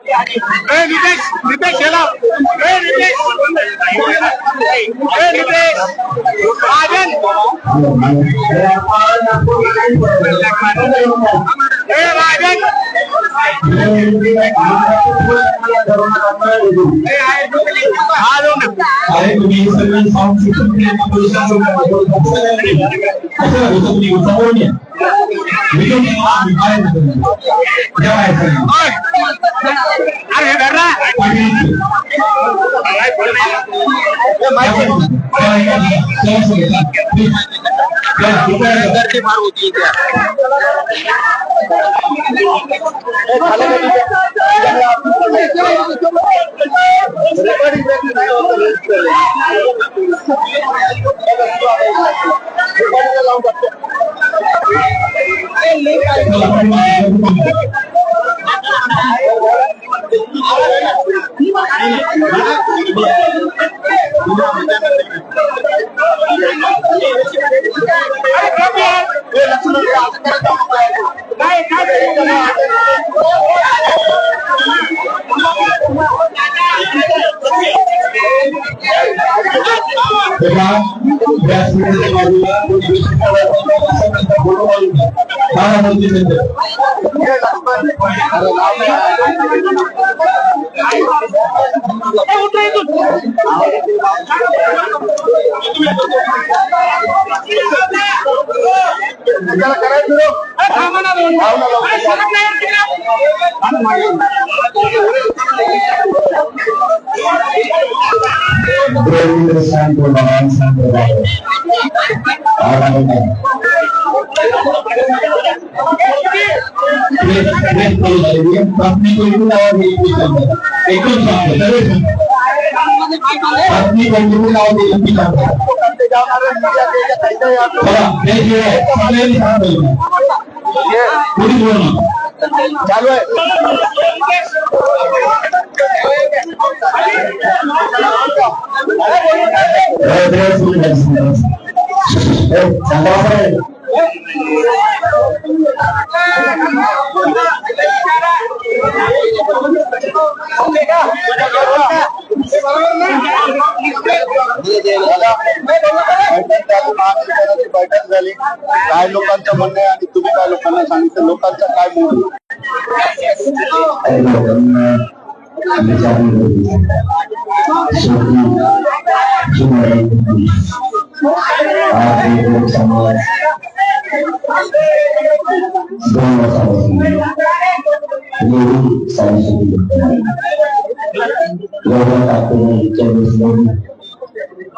नितेश याला नितेश राजन राजन चालू है बैठक झाली काय लोकांचं म्हणणं आहे आणि तुम्ही काय लोकांना सांगितलं लोकांचा काय मूड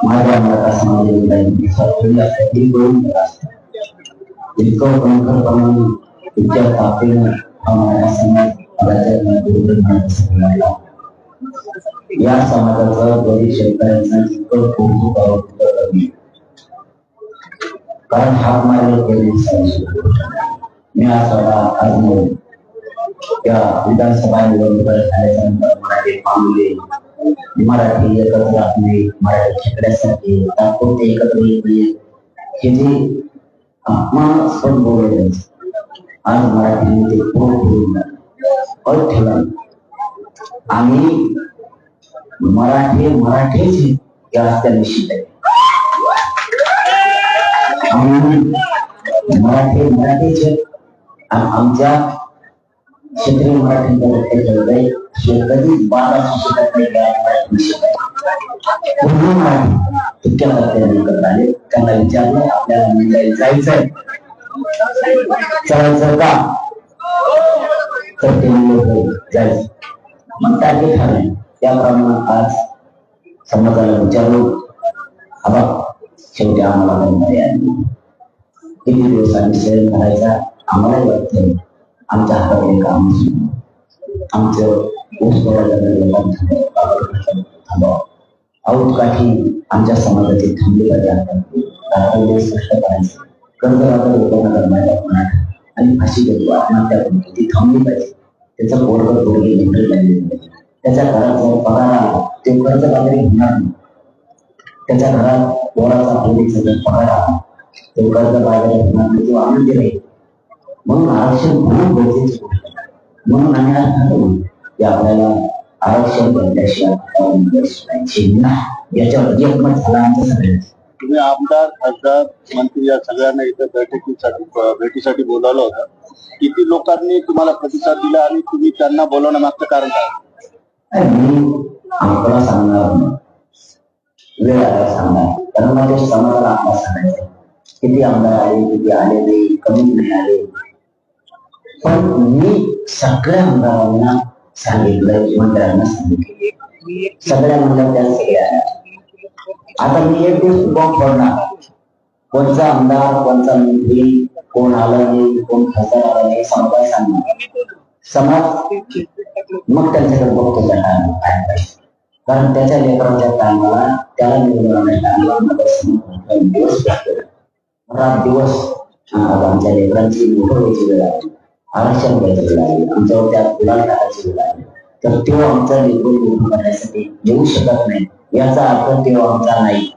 माझ्या मनात इतकं प्रमुखपणे इतक्या ताकदीने या समाजाचं गरीब शेतकऱ्यांचं इतकं कौतुक आवडतं कारण हात मारले गेले मी आज या विधानसभा निवडणुका झाल्यानंतर मराठी पामुले मराठी एकत्र असणे मराठी शिकण्यासाठी तात्पुरते एकत्र येणे हे जे मनास्पद बोलले आज मराठीमध्ये अट ठेवा आम्ही मराठीच या निश्चित आहे मराठीचे आमच्या क्षेत्रीय मराठी कधीच बारा शिक्षकात आले त्यांना विचारलं आपल्याला जायचंय चढायचं का तर ते जायचं मग तारीख ठरले त्याप्रमाणे आज समाजाला विचारलो आबा शेवटी आम्हाला किती दिवसांनी सहन करायचा आम्हालाही वाटतं आमच्या हाताकडे काम आमचं ऊस काठी आमच्या समाजाचे थांबले पाहिजे स्पष्ट करायचं कर्ज लोकांना आणि फाशी देतो आत्महत्या करतो ती थांबली पाहिजे त्याचा पोरग पोरगी निघत पाहिजे त्याच्या घराचा पगार आला ते कर्ज वगैरे होणार नाही त्याच्या घरात पोराचा पोरीचा जर पगार आला तो कर्ज वगैरे होणार नाही तो आनंदी राहील म्हणून आरक्षण खूप गरजेचं म्हणून आम्ही आज की आपल्याला आरक्षण भेटल्याशिवाय याच्यावर एकमत झाला आमचं सगळ्यांचं. तुम्ही आमदार खासदार मंत्री या सगळ्यांना इथं भेटीसाठी बोलावलं होतं. किती लोकांनी तुम्हाला प्रतिसाद दिला आणि तुम्ही त्यांना बोलवण्यामागचं कारण काय? मी आम्हाला सांगणार वेळ आला सांगणार, कारण माझ्या समाजाला आम्हाला सांगायचं किती आमदार आले, किती आले नाही, कमी नाही आले. पण मी सगळ्या आमदारांना सांगितलं, मंत्र्यांना सांगितलं, सगळ्या मंडळ त्या सगळ्या. आता मी एक दिवस बॉम्ब फोडणार, कोणचा आमदार कोणचा मंत्री कोण आला नाही, कोण खासदार आला नाही, समाजाला सांगणार. समाज मग त्यांच्याकडे बघतो त्या टायमाला काय पाहिजे, कारण त्याच्या लेकरांच्या टायमाला त्याला निवडून टायमाला दिवस रात दिवस आमच्या लेकरांची मोठं व्हायची वेळ आहे, आरक्षण घ्यायची वेळ आहे, आमच्यावर त्या गुलाल टाकायची वेळ आहे. तर तो आमचा लेकरून निवडून करण्यासाठी येऊ शकत नाही याचा अर्थ तो आमचा नाही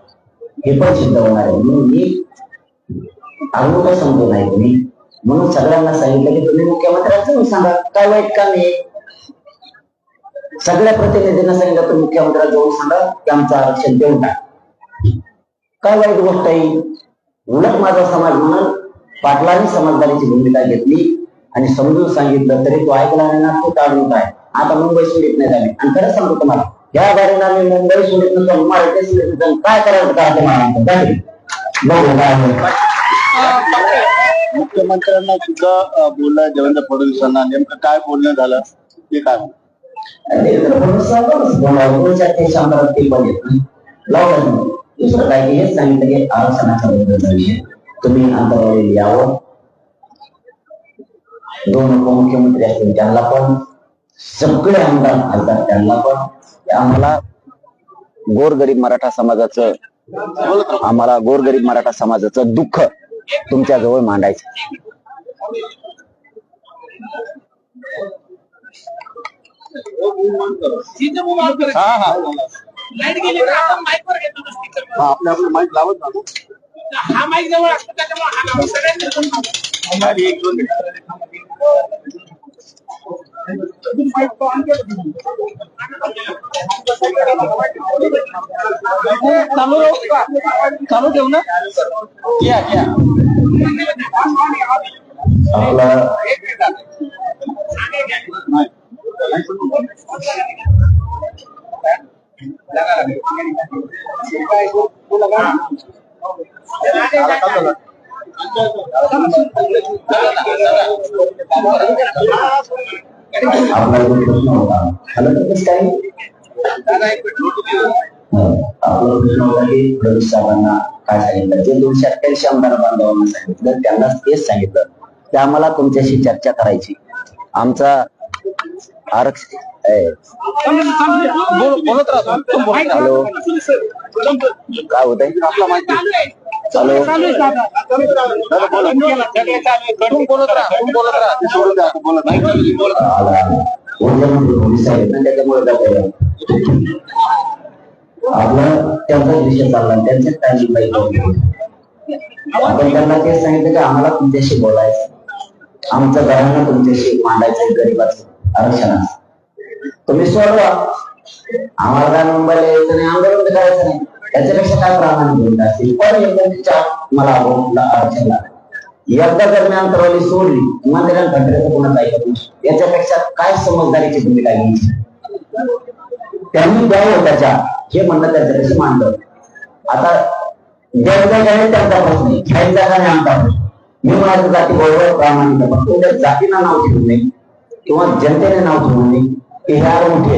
हे पण सिद्ध होणार आहे. म्हणून मी अगोदर समजू नाही तुम्ही, म्हणून सगळ्यांना सांगितलं की तुम्ही मुख्यमंत्र्यांचं सांगा काय वाईट काम आहे. सगळ्या प्रतिनिधींना सांगितलं तर मुख्यमंत्र्यांना जाऊन सांगा की आमचं आरक्षण देऊन टाक, काय वाईट गोष्ट आहे. उलट माझा समाज म्हणून पाटलांनी समजदारीची भूमिका घेतली आणि समजून सांगितलं तरी तो ऐकला नाही ना, तो टाळून काय. आता मुंबई सोडित नाही झाली आणि खरंच सांगतो तुम्हाला या गाडीला मी मुंबई सोडित नसतो, मराठी सोडित नसतो, काय करायचं का मुख्यमंत्र्यांना सुद्धा बोललाय देवेंद्र फडणवीसांना, नेमकं काय बोलणं झालं ते काय? देवेंद्र फडणवीस दुसरं काय हेच सांगितलं की आरक्षणाचा बद्दलचा विषय तुम्ही अंतरावरील यावं. दोन उपमुख्यमंत्री असतील त्यांना पण, सगळे आमदार खासदार त्यांना पण, आम्हाला गोरगरीब मराठा समाजाचं दुःख तुमच्या जवळ मांडायचं. आपल्या माईक लावत ना, हा माईक जवळ असतो त्याच्यामुळे एक दोन चालू ठेवू ना. आपला जो प्रश्न होता आपला प्रश्न होता की फडणवीस साहेबांना काय सांगितलं, जे 288 आमदार बांधवांना सांगितलं त्यांना तेच सांगितलं की आम्हाला तुमच्याशी चर्चा करायची. आमचा आरक्षण बोलत राहतो. हॅलो काय होतंय चालू बोलत राहा सोडून द्या त्याच्यामुळे आपला त्यांचा विषय चालला, त्यांच्याच टायमिंग आपण त्यांना तेच सांगितलं की आम्हाला तुमच्याशी बोलायचं, आमचं घरांना तुमच्याशी मांडायचं गरीबाचं आरक्षणाचं. तुम्ही सोडवा, आम्हाला काय मुंबईला यायचं नाही, आंदोलन करायचं नाही, त्याच्यापेक्षा काय प्रामाणिक भूमिका असेल. पण मला आरक्षण एकदा जर मी अंतरावली सोडली मंत्र्यांना कोणाच ऐकत नाही, याच्यापेक्षा काय समजदारीची भूमिका घ्यायची. त्यांनी द्यावं त्याच्या हे म्हणणं त्याच्यापेक्षा मांडलं. आता द्यायचा काय त्यांचा प्रश्न आहे, घ्यायचा का नाही आमचा प्रश्न. मी माझ्या जाती बरोबर प्रामाणिक, पण उद्या जातीला नाव ठेवू नये किंवा जनतेने नाव ठेवू नये की हे आरमोठे.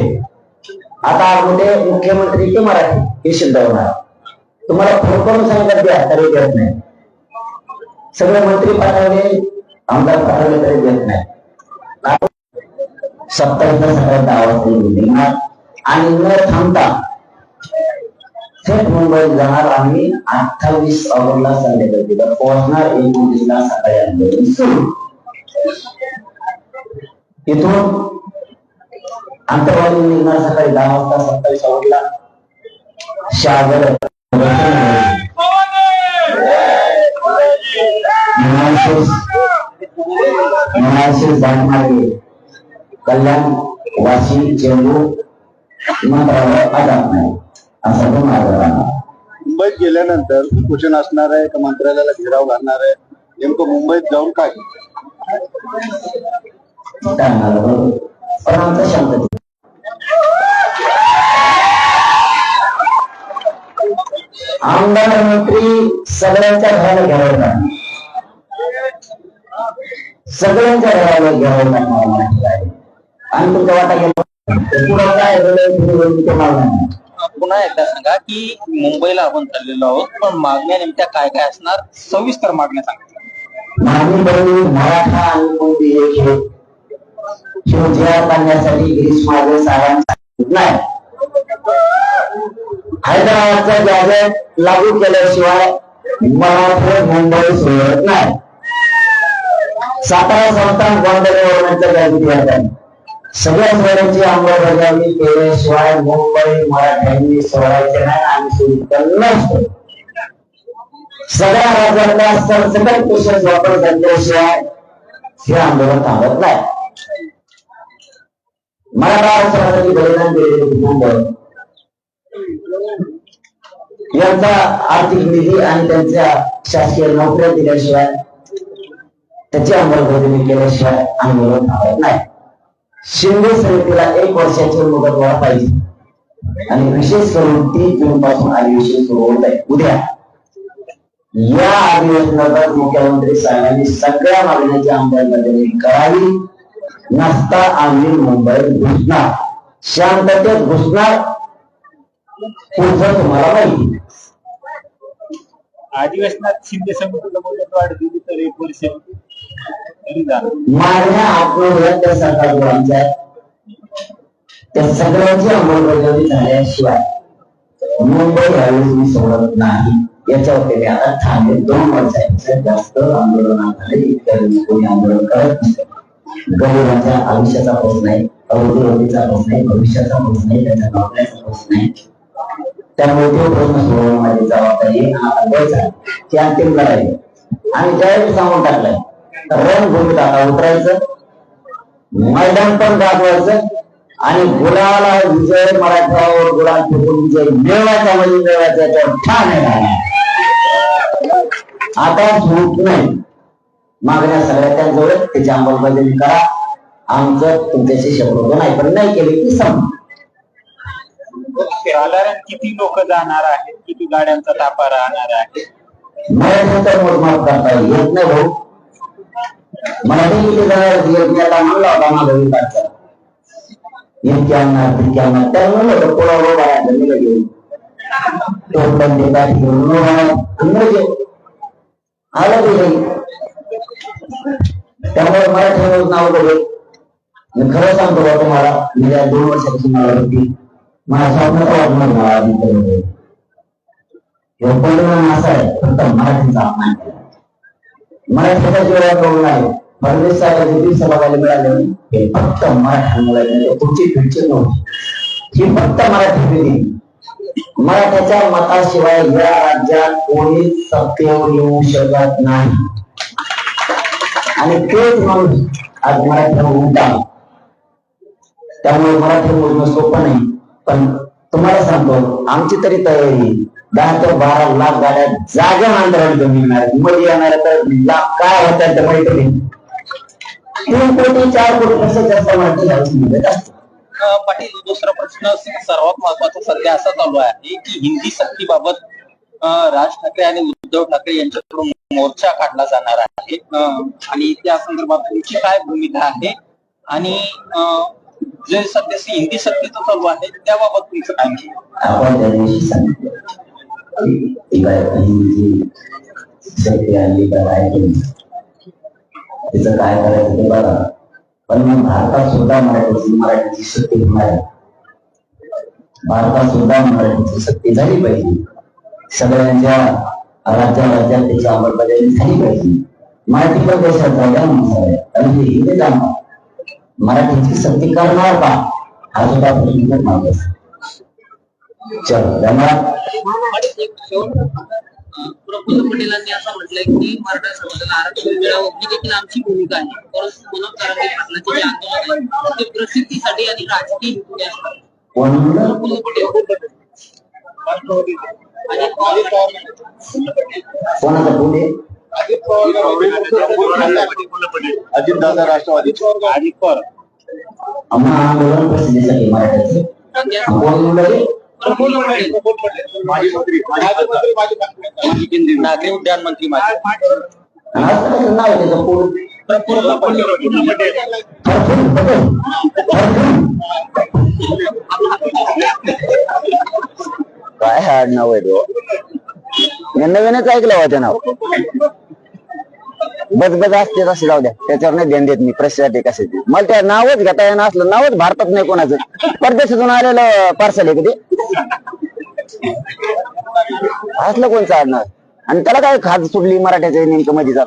आता आरमोठे मुख्यमंत्री ते मराठी हे सिद्ध होणार. तुम्हाला फोन करून सांगितलं द्या तरी देत नाही, सगळे मंत्री पाठवले आमदार पाठवले तरी देत नाही. 27 सगळ्यात आवाज आणि न थांबता थेट मुंबईत जाणार. आम्ही 28 ऑगस्टला संध्याकाळी पोहोचणार, 29ला सकाळी आंदोलन सुरू. इथून आंतरवाली निघणार सकाळी 10 वाजता 27 ऑगस्टला शहागड कल्याण वाशी चेंडू मंत्रालय अजात नाही असा तो मार्ग राहणार. मुंबईत गेल्यानंतर उपोषण असणार आहे का मंत्रालयाला घेराव घालणार आहे, नेमकं मुंबईत जाऊन काय पण आमचा शांतता आमदार मंत्री सगळ्यांच्या घराला घ्यावं लागणार, सगळ्यांच्या घराला घ्यावं लागणार आणि तुमच्या वाटा गेला काय पुन्हा एकदा सांगा की मुंबईला आपण चाललेलो आहोत, पण मागण्या नेमक्या काय काय असणार, सविस्तर मागण्या सांगा. मागणी बदली मराठा आणि कोणती एक हे शिवजया करण्यासाठी ग्रीष्मार्ग सारांचा नाही. हैदराबादचा गॅझेट लागू केल्याशिवाय मराठा मुंबई सोडत नाही. सातारा संस्थान गोंधळवरचा गॅझेट येत आहे. सगळ्या शहरांची अंमलबजावणी केल्याशिवाय मुंबई मराठ्यांनी सोडायचे नाही आणि सुरू नसतो. सगळ्या राज्यातल्या सरसकट पेशन्स वापर घेतल्याशिवाय हे आंदोलन थांबत नाही. मराठा आरक्षणासाठी बलिदान केलेले मुंबई यांचा आर्थिक निधी आणि त्यांच्या शासकीय नोकऱ्या दिल्याशिवाय त्याची अंमलबजावणी केल्याशिवाय आंदोलन थांबत नाही. शिंदे समितीला 1 वर्षाची मुदतवाढ पाहिजे आणि विशेष करून 3 जून पासून अधिवेशन सुरू होत आहे. उद्या या अधिवेशनात मुख्यमंत्री साहेबांनी सगळ्या मागण्यांची अंमलबजावणी करावी, नसता आम्ही मुंबईत घुसणार, शांततेत घुसणार. पुढचं तुम्हाला माहिती. अधिवेशनात शिंदे समितीला मुदतवाढ दिली तर 1 वर्ष तरी झालं. मागण्या आपण त्या सरकारच्या त्या सगळ्यांची अंमलबजावणी झाल्याशिवाय मुंबई यावेळी सोडत नाही. याच्यावर त्यांनी आता थांबे 2 वर्षांचं जास्त आंदोलन झाले. इतक्या कोणी आंदोलन करत नसते. गरिबांच्या आयुष्याचा प्रश्न नाही, रोजीरोटीचा प्रश्न नाही, भविष्याचा प्रश्न नाही, त्याच्या नोकऱ्याचा प्रश्न नाही. त्यामुळे तो प्रश्न सोडवणं माझी जबाबदारी ती अंतिम लढाई. आणि त्यावेळी सांगून टाकलंय रणभूमीत आता उतरायचं, मैदान पण दाखवायचं आणि गुलाला विजय मराठ्यावर गुलाल फेकून विजय मिळवायचा म्हणजे मिळवायचा याच्यावर ठाण आहे. आता झूट नाही. मागण्या सगळ्या त्यांजवळ त्याची अंमलबजावणी करा. आमचं तुमच्याशी शब्द नाही, पण नाही केली की सम. साधारण किती लोक जाणार आहेत, किती गाड्यांचा ताफा राहणार आहे? मराठीचं मोजमाप करता येत नाही भाऊ. मराठी किती जाणार म्हणला होता माझा विकासचा इतक्यांना तितक्यांना त्या म्हणलं कोणावर बाहेर मी घेऊन तो पण देता घेऊन आलं की त्यामुळे मराठी नाव बघेल. मी खरं सांगतो बा तुम्हाला, मी 2 वर्षापासून मला होती माझ्या स्वप्नाचा वाटणार परिणाम असा आहे फक्त मराठीचा अपमान केला. मराठीचा जेव्हा करून आहे फडणवीस साहेबांची 20 बघायला मिळाले हे फक्त मराठ्यांमुळे पुढची पिढी नव्हती. ही फक्त मराठी पिढी. मराठ्याच्या मताशिवाय या राज्यात कोणी सत्तेवर येऊ शकत नाही आणि तेच म्हणून आज मराठ्यावर उलटा. त्यामुळे मराठी बोलणं सोपं नाही. पण तुम्हाला सांगतो आमची तरी तयारी 10 ते 12 लाख गाड्या जाग्या आंदोलन मिळणार. मध्ये येणार तर लाख काय होतात ते माहिती नाही. 3 कोटी 4 कोटी पेक्षा जास्त मराठी घ्यायची मिळत असते. पाटील, दुसरा प्रश्न सर्वात महत्वाचा सध्या असा चालू आहे की हिंदी सक्तीबाबत राज ठाकरे आणि उद्धव ठाकरे यांच्याकडून मोर्चा काढला जाणार आहे आणि त्या संदर्भात तुमची काय भूमिका आहे आणि जे सध्या हिंदी सक्तीचं चालू आहे त्याबाबत तुमचं काय म्हणणं? आपण त्या दिवशी सांगितलं तिचं काय करायचं ते बघा. पण मग भारतात सुद्धा मराठीची सक्ती होणार आहे. भारतात सुद्धा मराठीची सक्ती झाली पाहिजे. सगळ्यांच्या राज्यात त्याची अंमलबजावणी झाली पाहिजे. मराठी पण देशात जागा आहे आणि हे हिंदी जाणार मराठीची सक्ती करणार का हा सुद्धा प्रश्न मागत. चल धन्यवाद. प्रफुल्ल पटेलांनी असं म्हटलंय की मराठा समाजाला आरक्षण मिळावं ही देखील आमची भूमिका आहे. परंतु मनोज तारांगे पाटलांचे जे आंदोलन आहे ते प्रसिद्धीसाठी आणि राजकीय हेतूने असतात. प्रफुल्ल पटेल कोणाचा बोल आहे? अजित दादा राष्ट्रवादी अजित पवार आम्हा आंदोलन प्रसिद्धीसाठी मराठ्याचे माजी मंत्री माजी केंद्रीय नागरी उड्डाण मंत्री माझे नाव आहे त्याचं पूर्ण प्रफुल्ल पटेल. काय हाड नाव आहे तो? मी नवीनच ऐकलं होतं नाव. बस असते तसे जाऊ द्या, त्याच्यावर नाही ध्यान देत मी प्रसिद्धी कशाची. मला त्या नावच घेता येणं असलं नावच भारतात नाही कोणाचं. परदेशातून आलेलं पार्सल आहे कधी असलं कोणचं आडणार. आणि त्याला काय खाज सुटली मराठ्याच्या नेमकं मध्ये जात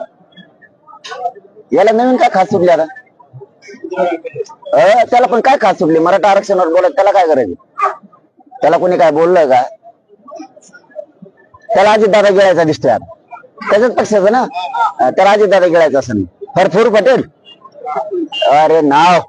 याला नवीन काय खास सुटली आता? त्याला पण काय खास सुटली मराठा आरक्षणावर बोलत? त्याला काय करायचं? त्याला कोणी काय बोललं का? त्याला अजितदादा गिळायचा दिसतोय आता. त्याच्याच पक्षाचं ना, त्याला अजितदादा गिळायचं असं नाही. फरफूर पटेल अरे नाव